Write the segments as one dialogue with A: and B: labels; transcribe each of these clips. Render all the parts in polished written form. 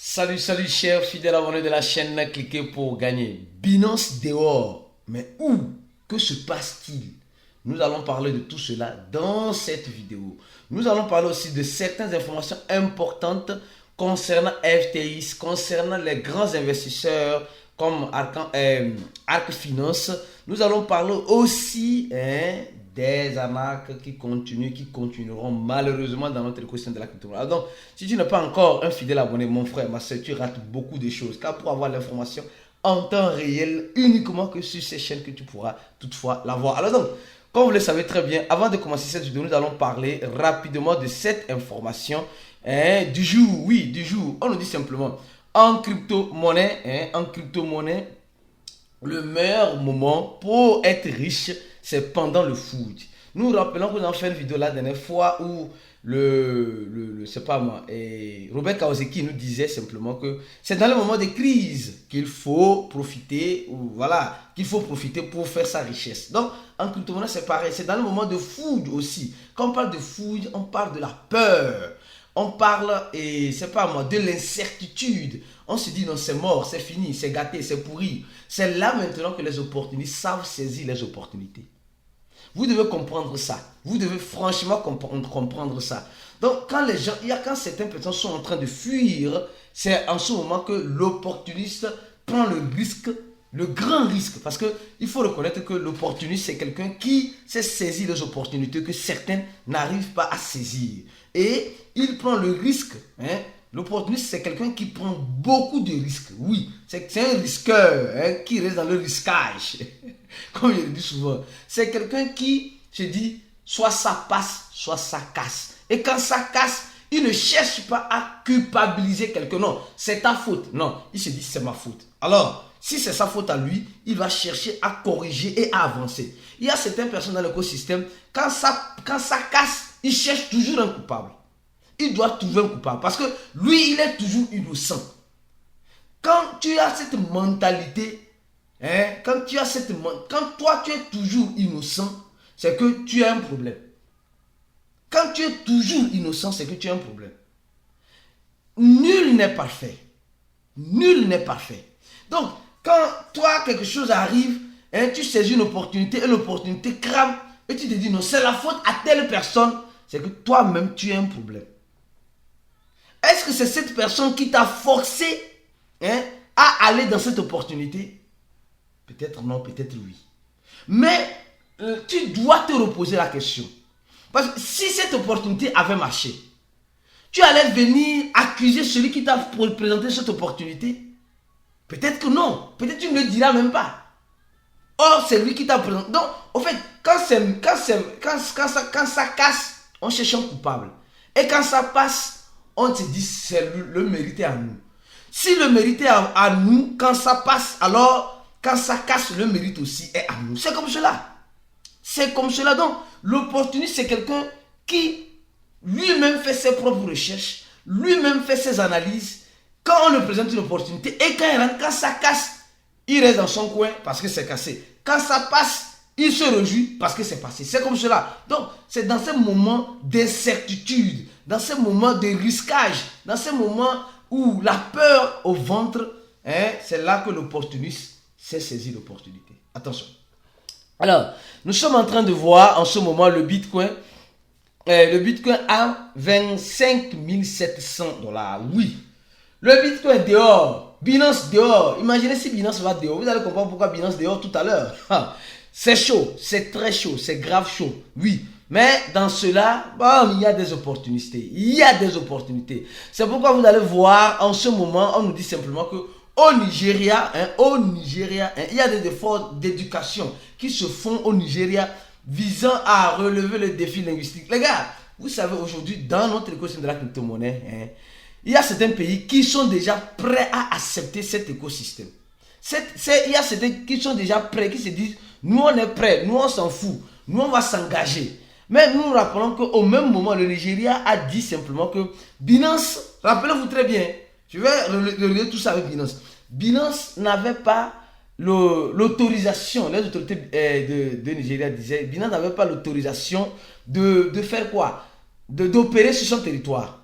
A: Salut chers fidèles abonnés de la chaîne, cliquez pour gagner. Binance dehors, mais où? Que se passe-t-il? Nous allons parler de tout cela dans cette vidéo. Nous allons parler aussi de certaines informations importantes concernant FTX, concernant les grands investisseurs comme Arc Finance. Nous allons parler aussi des arnaques qui continueront malheureusement dans notre écosystème de la crypto-monnaie. Donc, si tu n'es pas encore un fidèle abonné, mon frère, ma soeur, tu rates beaucoup de choses. Car pour avoir l'information en temps réel, uniquement que sur ces chaînes que tu pourras toutefois l'avoir. Alors donc, comme vous le savez très bien, avant de commencer cette vidéo, nous allons parler rapidement de cette information du jour. Oui, du jour. On nous dit simplement, en crypto-monnaie, le meilleur moment pour être riche, c'est pendant le food. Nous rappelons que nous avons fait une vidéo la dernière fois où c'est pas moi, Robert Kawasaki nous disait simplement que c'est dans les moments de crise qu'il faut profiter, ou voilà, qu'il faut profiter pour faire sa richesse. Donc, en crypto-monnaie, c'est pareil, c'est dans le moment de food aussi. Quand on parle de food, on parle de la peur. On parle, c'est pas moi, de l'incertitude. On se dit non, c'est mort, c'est fini, c'est gâté, c'est pourri. C'est là maintenant que les opportunistes savent saisir les opportunités. Vous devez comprendre ça. Vous devez franchement comprendre ça. Donc, quand certaines personnes sont en train de fuir, c'est en ce moment que l'opportuniste prend le risque, le grand risque. Parce qu'il faut reconnaître que l'opportuniste, c'est quelqu'un qui sait saisir les opportunités que certains n'arrivent pas à saisir. Et il prend le risque. L'opportuniste, c'est quelqu'un qui prend beaucoup de risques. Oui, c'est un risqueur qui reste dans le risquage. Comme je le dis souvent. C'est quelqu'un qui se dit, soit ça passe, soit ça casse. Et quand ça casse, il ne cherche pas à culpabiliser quelqu'un. Non, c'est ta faute. Non, il se dit, c'est ma faute. Alors, si c'est sa faute à lui, il va chercher à corriger et à avancer. Il y a certaines personnes dans l'écosystème, quand ça casse, il cherche toujours un coupable. Il doit trouver un coupable parce que lui, il est toujours innocent. Quand tu as cette mentalité, quand toi tu es toujours innocent, c'est que tu as un problème. Quand tu es toujours innocent, c'est que tu as un problème. Nul n'est parfait. Nul n'est parfait. Donc, quand toi, quelque chose arrive, tu saisis une opportunité et l'opportunité crame et tu te dis non, c'est la faute à telle personne, c'est que toi-même, tu as un problème. Est-ce que c'est cette personne qui t'a forcé à aller dans cette opportunité? Peut-être non, peut-être oui. Mais tu dois te reposer la question. Parce que si cette opportunité avait marché, tu allais venir accuser celui qui t'a présenté cette opportunité? Peut-être que non. Peut-être que tu ne le diras même pas. Or, c'est lui qui t'a présenté. Donc, en fait, quand ça casse, on cherche un coupable. Et quand ça passe, on se dit c'est le mérite est à nous. Si le mérite est à nous, quand ça passe, alors quand ça casse, le mérite aussi est à nous. C'est comme cela. C'est comme cela. Donc, l'opportuniste, c'est quelqu'un qui lui-même fait ses propres recherches, lui-même fait ses analyses. Quand on lui présente une opportunité et quand ça casse, il reste dans son coin parce que c'est cassé. Quand ça passe, il se réjouit parce que c'est passé. C'est comme cela. Donc, c'est dans ces moments d'incertitude, dans ces moments de risquage, dans ces moments où la peur au ventre, c'est là que l'opportuniste sait saisir l'opportunité. Attention. Alors, nous sommes en train de voir en ce moment le Bitcoin. Le Bitcoin à 25 700 $. Oui. Le Bitcoin dehors. Binance dehors. Imaginez si Binance va dehors. Vous allez comprendre pourquoi Binance dehors tout à l'heure. C'est chaud. C'est très chaud. C'est grave chaud. Oui. Mais dans cela, bon, il y a des opportunités. Il y a des opportunités. C'est pourquoi vous allez voir en ce moment, on nous dit simplement que au Nigeria, il y a des efforts d'éducation qui se font au Nigeria visant à relever le défi linguistique. Les gars, vous savez aujourd'hui, dans notre écosystème de la crypto-monnaie, il y a certains pays qui sont déjà prêts à accepter cet écosystème. Il y a certains qui sont déjà prêts, qui se disent, nous on est prêts, nous on s'en fout, nous on va s'engager. Mais nous nous rappelons qu'au même moment, le Nigeria a dit simplement que Binance, rappelez-vous très bien, je vais relier tout ça avec Binance. Binance n'avait pas l'autorisation, les autorités de Nigeria disaient, Binance n'avait pas l'autorisation de faire quoi? D'opérer sur son territoire.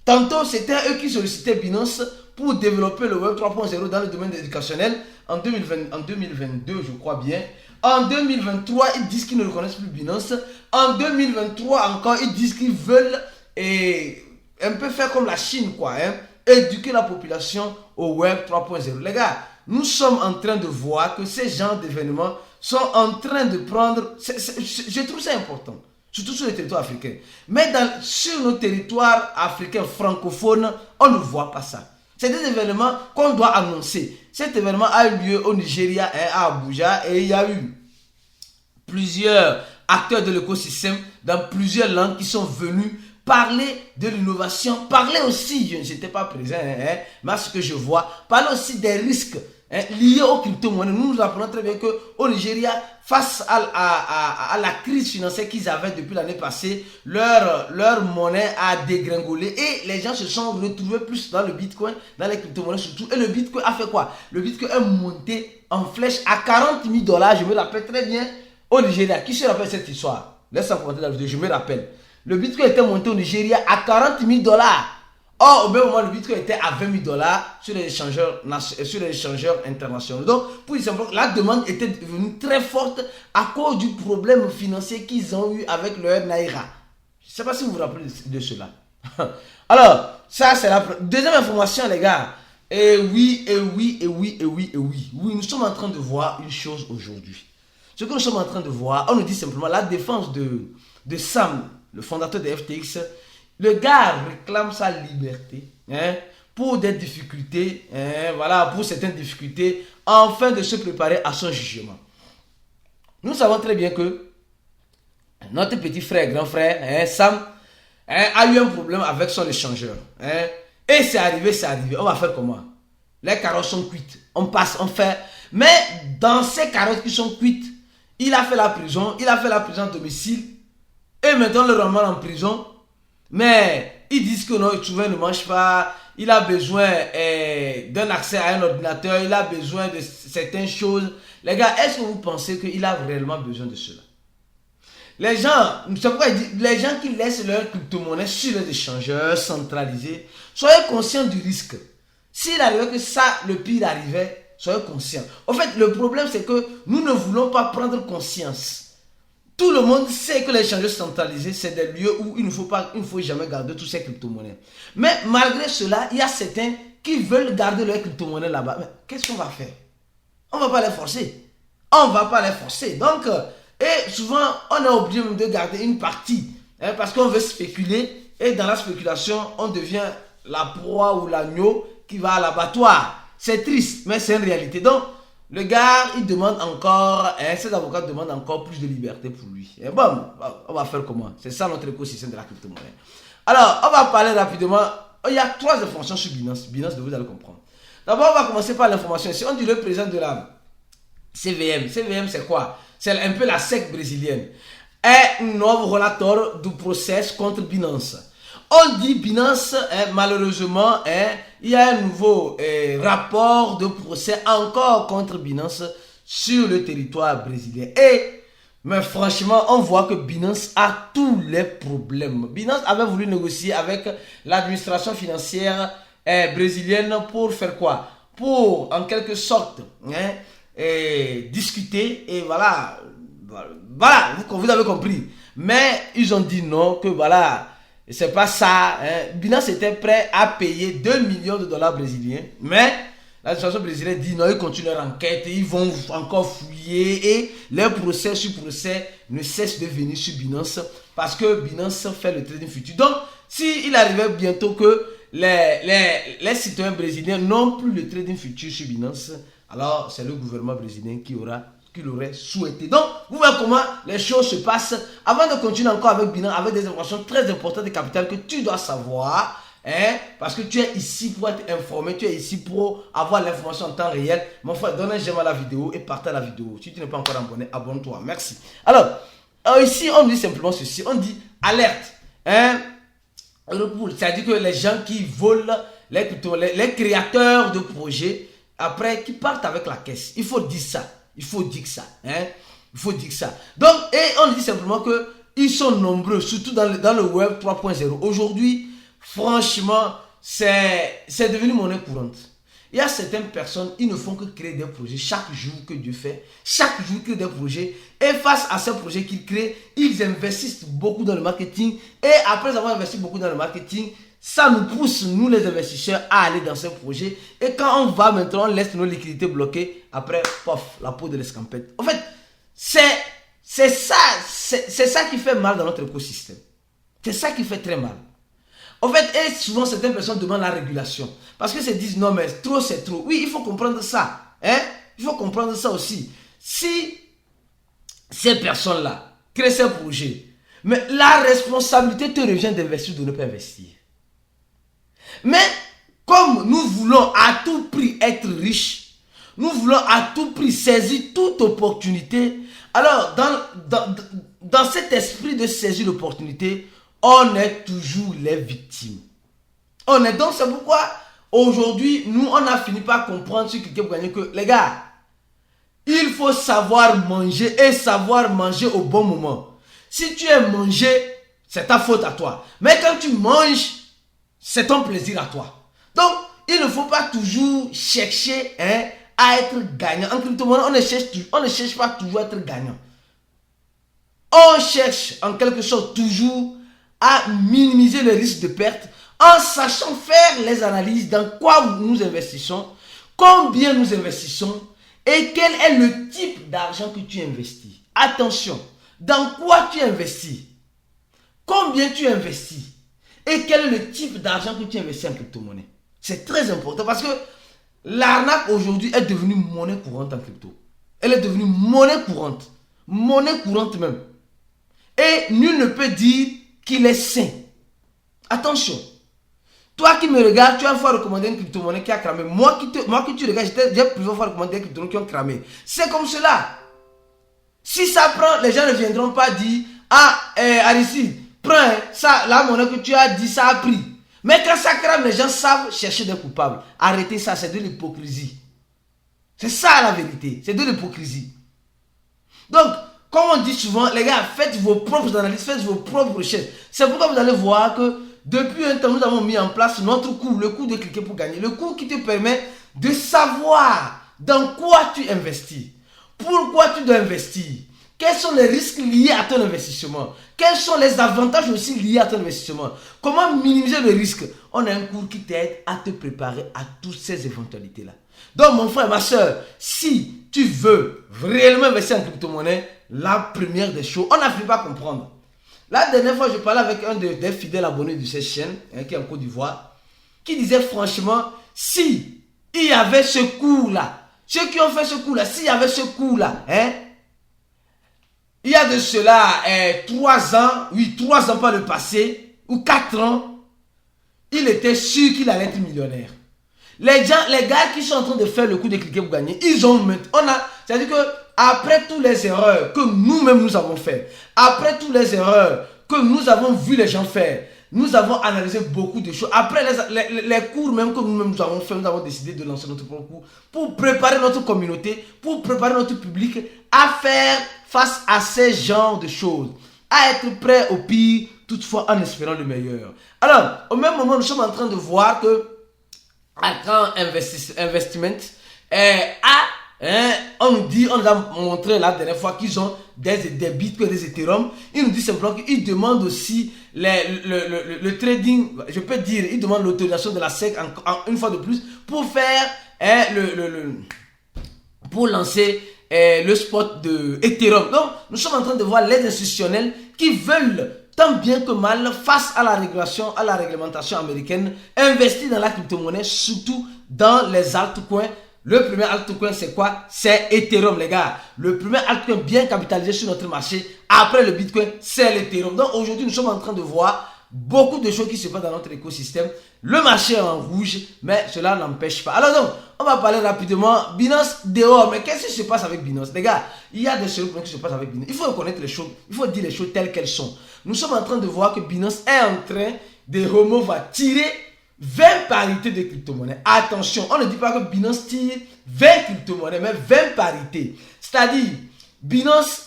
A: Tantôt, c'était eux qui sollicitaient Binance pour développer le Web 3.0 dans le domaine éducationnel en 2022, je crois bien. En 2023, ils disent qu'ils ne reconnaissent plus Binance. En 2023 encore, ils disent qu'ils veulent un peu faire comme la Chine, quoi, hein, éduquer la population au Web 3.0. Les gars, nous sommes en train de voir que ces genres d'événements sont en train de prendre... je trouve ça important, surtout sur les territoires africains. Mais sur nos territoires africains francophones, on ne voit pas ça. C'est des événements qu'on doit annoncer. Cet événement a eu lieu au Nigeria, à Abuja, et il y a eu plusieurs acteurs de l'écosystème dans plusieurs langues qui sont venus parler de l'innovation, parler aussi, je n'étais pas présent, mais ce que je vois, parler aussi des risques liés aux crypto-monnaies. Nous apprenons très bien qu'au Nigeria, face à la crise financière qu'ils avaient depuis l'année passée, leur monnaie a dégringolé et les gens se sont retrouvés plus dans le Bitcoin, dans les crypto-monnaies surtout. Et le Bitcoin a fait quoi? Le Bitcoin est monté en flèche à 40 000 $, je me rappelle très bien, au Nigeria. Qui se rappelle cette histoire? Laisse-moi commenter la vidéo, je me rappelle. Le Bitcoin était monté au Nigeria à 40 000 $. Or, au même moment, le Bitcoin était à 20 000 $ sur les échangeurs internationaux. Donc, pour dire simplement, la demande était devenue très forte à cause du problème financier qu'ils ont eu avec leur Naira. Je ne sais pas si vous vous rappelez de cela. Alors, ça, c'est la deuxième information, les gars. Oui, nous sommes en train de voir une chose aujourd'hui. Ce que nous sommes en train de voir, on nous dit simplement la défense de Sam, le fondateur de FTX. Le gars réclame sa liberté pour des difficultés, voilà, pour certaines difficultés, afin de se préparer à son jugement. Nous savons très bien que notre petit frère, grand frère, Sam, a eu un problème avec son échangeur. Et c'est arrivé. On va faire comment? Les carottes sont cuites. On passe, on fait. Mais dans ces carottes qui sont cuites, il a fait la prison à domicile. Et maintenant, le ramène en prison. Mais ils disent que non, souvent ne mange pas, il a besoin d'un accès à un ordinateur, il a besoin de certaines choses. Les gars, est-ce que vous pensez qu'il a réellement besoin de cela? Les gens, c'est pourquoi il dit, les gens qui laissent leur crypto-monnaie sur les échangeurs centralisés, soyez conscients du risque. S'il arrivait que ça, le pire arrivait, soyez conscients. En fait, le problème c'est que nous ne voulons pas prendre conscience. Tout le monde sait que les échangeurs centralisés, c'est des lieux où il ne faut jamais garder toutes ces crypto-monnaies. Mais malgré cela, il y a certains qui veulent garder leurs crypto-monnaies là-bas. Mais qu'est-ce qu'on va faire? On ne va pas les forcer. Donc, et souvent, on est obligé même de garder une partie. Parce qu'on veut spéculer. Et dans la spéculation, on devient la proie ou l'agneau qui va à l'abattoir. C'est triste, mais c'est une réalité. Donc, le gars, il demande encore, ses avocats demandent encore plus de liberté pour lui. Et bon, on va faire comment? C'est ça notre écosystème de la crypto-monnaie. Alors, on va parler rapidement. Il y a 3 informations sur Binance. Binance, vous allez comprendre. D'abord, on va commencer par l'information ici. On dit le président de la CVM. CVM, c'est quoi? C'est un peu la SEC brésilienne. Est un nouveau relateur du procès contre Binance. On dit Binance, malheureusement, il y a un nouveau rapport de procès encore contre Binance sur le territoire brésilien. Mais franchement, on voit que Binance a tous les problèmes. Binance avait voulu négocier avec l'administration financière brésilienne pour faire quoi? Pour, en quelque sorte, discuter et voilà, vous avez compris. Mais ils ont dit non, que voilà, c'est pas ça. Binance était prêt à payer 2 millions de dollars brésiliens, mais l'administration brésilienne dit non, ils continuent leur enquête, ils vont encore fouiller et leur procès sur procès ne cesse de venir sur Binance parce que Binance fait le trading futur. Donc, s'il arrivait bientôt que les citoyens brésiliens n'ont plus le trading futur sur Binance, alors c'est le gouvernement brésilien qui l'aurait souhaité. Donc, vous voyez comment les choses se passent. Avant de continuer encore avec Binance, avec des informations très importantes de capital que tu dois savoir, parce que tu es ici pour être informé, tu es ici pour avoir l'information en temps réel. Mon frère, donne un j'aime à la vidéo et partage la vidéo. Si tu n'es pas encore abonné, abonne-toi. Merci. Alors, ici, on dit simplement ceci. On dit alerte. C'est-à-dire que les gens qui volent, les créateurs de projets, après, qui partent avec la caisse. Il faut dire ça. Il faut dire ça. Donc, et on dit simplement que ils sont nombreux, surtout dans le Web 3.0. Aujourd'hui, franchement, c'est devenu monnaie courante. Il y a certaines personnes, ils ne font que créer des projets chaque jour que Dieu fait. Chaque jour, ils créent des projets. Et face à ces projets qu'ils créent, ils investissent beaucoup dans le marketing. Et après avoir investi beaucoup dans le marketing, ça nous pousse, nous les investisseurs, à aller dans ces projets. Et quand on va maintenant, on laisse nos liquidités bloquées. Après, pof, la peau de l'escampette. En fait, c'est ça qui fait mal dans notre écosystème. C'est ça qui fait très mal. En fait, et souvent certaines personnes demandent la régulation. Parce que se disent, non mais trop c'est trop. Oui, il faut comprendre ça. Hein? Il faut comprendre ça aussi. Si ces personnes-là créent ces projets, mais la responsabilité te revient d'investir ou de ne pas investir. Mais comme nous voulons à tout prix être riches, nous voulons à tout prix saisir toute opportunité, alors dans cet esprit de saisir l'opportunité, on est toujours les victimes. Donc c'est pourquoi aujourd'hui, nous on a fini par comprendre sur quelqu'un pour gagner que les gars, il faut savoir manger et savoir manger au bon moment. Si tu aimes manger, c'est ta faute à toi. Mais quand tu manges, c'est ton plaisir à toi. Donc, il ne faut pas toujours chercher à être gagnant. En crypto-monnaie, on ne cherche pas toujours à être gagnant. On cherche en quelque sorte toujours à minimiser le risque de perte en sachant faire les analyses dans quoi nous investissons, combien nous investissons et quel est le type d'argent que tu investis. Attention, dans quoi tu investis, combien tu investis et quel est le type d'argent que tu investis en crypto-monnaie. C'est très important parce que l'arnaque aujourd'hui est devenue monnaie courante en crypto. Elle est devenue monnaie courante même. Et nul ne peut dire qu'il est sain. Attention. Toi qui me regardes, tu as une fois recommandé une crypto-monnaie qui a cramé. Moi qui tu regardes, j'ai plusieurs fois recommandé des crypto-monnaies qui ont cramé. C'est comme cela. Si ça prend, les gens ne viendront pas dire, Aristide, prends ça, la monnaie que tu as dit, ça a pris. Mais quand ça crame, les gens savent chercher des coupables. Arrêtez ça, c'est de l'hypocrisie. C'est ça la vérité, c'est de l'hypocrisie. Donc, comme on dit souvent, les gars, faites vos propres analyses, faites vos propres recherches. C'est pourquoi vous allez voir que depuis un temps, nous avons mis en place notre cours, le cours de cliquer pour gagner. Le cours qui te permet de savoir dans quoi tu investis. Pourquoi tu dois investir. Quels sont les risques liés à ton investissement. Quels sont les avantages aussi liés à ton investissement. Comment minimiser le risque. On a un cours qui t'aide à te préparer à toutes ces éventualités-là. Donc mon frère, ma soeur, si tu veux réellement investir en crypto-monnaie, la première des choses, on a fini par comprendre. La dernière fois, je parlais avec un des fidèles abonnés de cette chaîne, qui est en Côte d'Ivoire, qui disait franchement, si il y avait ce cours-là, ceux qui ont fait ce cours-là, s'il y avait ce cours-là, il y a de cela 3 ans, oui, 3 ans par le passé, ou 4 ans, il était sûr qu'il allait être millionnaire. Les gars qui sont en train de faire le coup de cliquer pour gagner, ils ont, c'est-à-dire que après toutes les erreurs que nous-mêmes nous avons fait, après toutes les erreurs que nous avons vu les gens faire, nous avons analysé beaucoup de choses. Après les cours même que nous-mêmes nous avons fait, nous avons décidé de lancer notre propre cours pour préparer notre communauté, pour préparer notre public à faire face à ces genres de choses, à être prêt au pire, toutefois en espérant le meilleur. Alors, au même moment, nous sommes en train de voir que Accra Investment on nous a montré la dernière fois qu'ils ont des bitcoins, des ethereum. Ils nous disent simplement qu'ils demandent aussi le trading, je peux dire, ils demandent l'autorisation de la SEC une fois de plus pour faire pour lancer le spot de Ethereum. Donc nous sommes en train de voir les institutionnels qui veulent tant bien que mal, face à la régulation, à la réglementation américaine, investir dans la crypto-monnaie, surtout dans les altcoins. Le premier altcoin, c'est quoi? C'est Ethereum, les gars. Le premier altcoin bien capitalisé sur notre marché, après le Bitcoin, c'est l'Ethereum. Donc aujourd'hui, nous sommes en train de voir beaucoup de choses qui se passent dans notre écosystème. Le marché est en rouge, mais cela n'empêche pas. Alors donc, on va parler rapidement. Binance dehors, mais qu'est-ce qui se passe avec Binance? Les gars, il y a des choses qui se passent avec Binance. Il faut reconnaître les choses, il faut dire les choses telles qu'elles sont. Nous sommes en train de voir que Binance est en train va tirer 20 parités de crypto-monnaies. Attention, on ne dit pas que Binance tire 20 crypto-monnaies, mais 20 parités. C'est-à-dire, Binance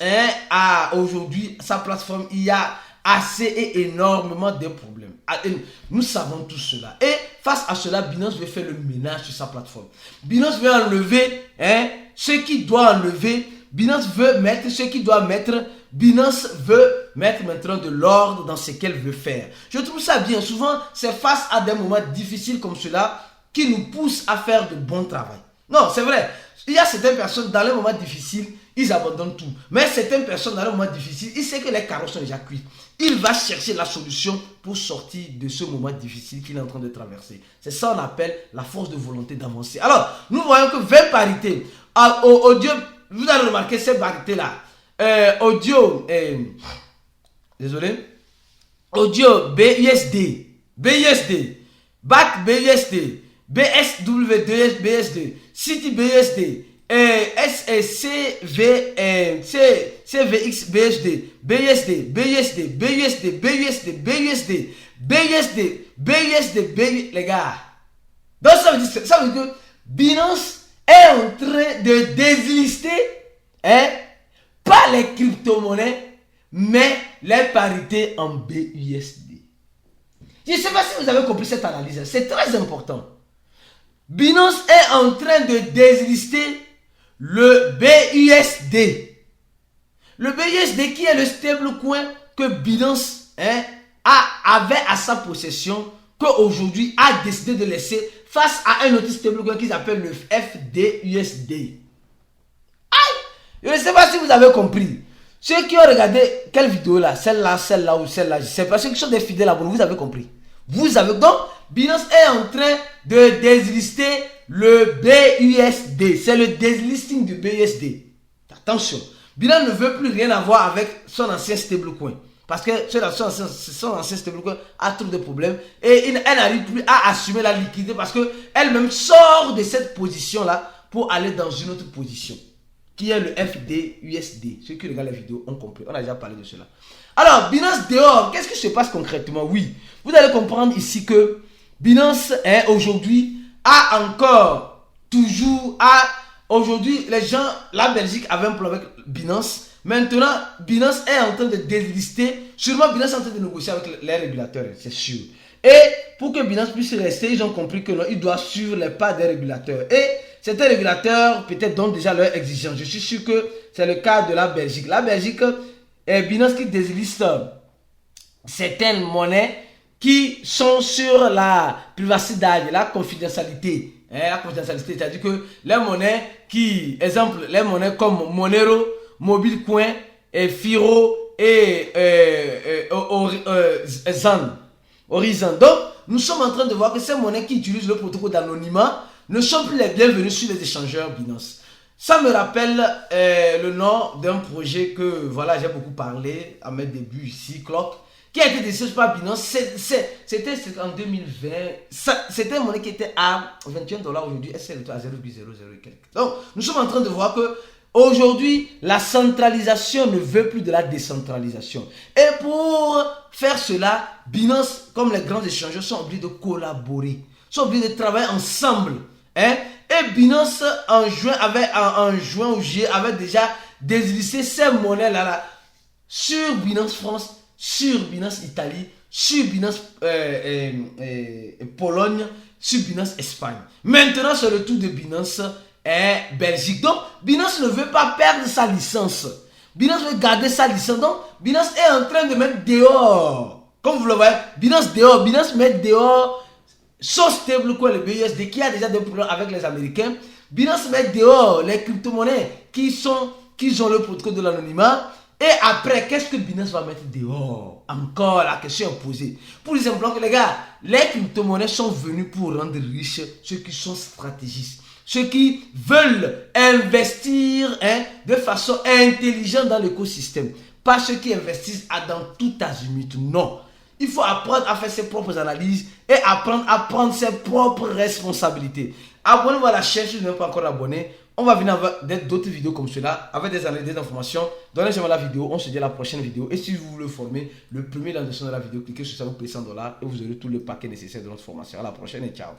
A: a aujourd'hui sa plateforme, il y a assez et énormément de problèmes. Nous savons tout cela. Et face à cela, Binance veut faire le ménage sur sa plateforme. Binance veut enlever ce qui doit enlever. Binance veut mettre ce qui doit mettre. Binance veut mettre maintenant de l'ordre dans ce qu'elle veut faire. Je trouve ça bien. Souvent, c'est face à des moments difficiles comme cela qui nous poussent à faire de bon travail. Non, c'est vrai. Il y a certaines personnes, dans les moments difficiles, ils abandonnent tout. Mais certaines personnes, dans les moments difficiles, ils savent que les carottes sont déjà cuites. Il va chercher la solution pour sortir de ce moment difficile qu'il est en train de traverser. C'est ça qu'on appelle la force de volonté d'avancer. Alors, nous voyons que 20 parités. Audio, vous allez remarquer ces parités-là. Désolé. Audio BUSD, BAC BUSD, BSW2 BSD, City BSD, CVX BSD, BUSD, les gars. Donc ça veut dire que Binance est en train de déslister pas les crypto-monnaies, mais les parités en BUSD. Je ne sais pas si vous avez compris cette analyse, c'est très important. Binance est en train de déslister le BUSD. Le BUSD qui est le stablecoin que Binance avait à sa possession, qu'aujourd'hui a décidé de laisser face à un autre stablecoin qu'ils appellent le FDUSD. Je ne sais pas si vous avez compris. Ceux qui ont regardé quelle vidéo là, celle-là ou celle-là, je ne sais pas, ceux qui sont des fidèles abonnés, vous avez compris. Vous avez donc, Binance est en train de déslister le BUSD. C'est le déslisting du BUSD. Attention, Binance ne veut plus rien avoir avec son ancien stablecoin. Parce que son ancien stablecoin a trop de problèmes et elle n'arrive plus à assumer la liquidité parce qu'elle-même sort de cette position-là pour aller dans une autre position, qui est le FDUSD. Ceux qui regardent la vidéo ont compris. On a déjà parlé de cela. Alors, Binance dehors, qu'est-ce qui se passe concrètement? Oui, vous allez comprendre ici que Binance aujourd'hui a encore toujours aujourd'hui les gens, la Belgique avait un problème avec Binance. Maintenant, Binance est en train de délister. Sûrement, Binance est en train de négocier avec les régulateurs, c'est sûr. Et pour que Binance puisse rester, ils ont compris que non, ils doivent suivre les pas des régulateurs. Et certains régulateurs peut-être donnent déjà leurs exigences. Je suis sûr que c'est le cas de la Belgique. La Belgique est Binance qui désliste certaines monnaies qui sont sur la privacité, la confidentialité. La confidentialité, c'est-à-dire que les monnaies qui, exemple, les monnaies comme Monero, Mobilecoin, Firo et Horizon. Donc, nous sommes en train de voir que ces monnaies qui utilisent le protocole d'anonymat ne sont plus les bienvenus sur les échangeurs Binance. Ça me rappelle le nom d'un projet que voilà, j'ai beaucoup parlé à mes débuts ici, Clock, qui a été décidé par Binance. C'était en 2020. C'était une monnaie qui était à 21 $. Aujourd'hui, elle s'est retrouvée à 0,00 et quelques. Donc, nous sommes en train de voir que aujourd'hui, la centralisation ne veut plus de la décentralisation. Et pour faire cela, Binance, comme les grands échangeurs, sont obligés de collaborer, sont obligés de travailler ensemble. Et Binance, en juin ou juillet, avait déjà déslisté ces monnaies-là sur Binance France, sur Binance Italie, sur Binance Pologne, sur Binance Espagne. Maintenant, c'est le tour de Binance Belgique. Donc, Binance ne veut pas perdre sa licence. Binance veut garder sa licence. Donc, Binance est en train de mettre dehors. Comme vous le voyez, Binance dehors. Binance met dehors son stablecoin, le BUSD, qui a déjà des problèmes avec les Américains. Binance met dehors les crypto-monnaies qui ont le protocole de l'anonymat. Et après, qu'est-ce que Binance va mettre dehors? Encore la question est posée. Pour les exemples, les gars, les crypto-monnaies sont venues pour rendre riches ceux qui sont stratégistes. Ceux qui veulent investir de façon intelligente dans l'écosystème. Pas ceux qui investissent dans tout azimut. Non. Il faut apprendre à faire ses propres analyses et apprendre à prendre ses propres responsabilités. Abonnez-vous à la chaîne si vous n'êtes pas encore abonné. On va venir avec d'autres vidéos comme cela, avec des analyses, des informations. Donnez-moi la vidéo, on se dit à la prochaine vidéo. Et si vous voulez former, le premier dans la description de la vidéo, cliquez sur ça, vous payez $100 et vous aurez tout le paquet nécessaire de notre formation. À la prochaine et ciao.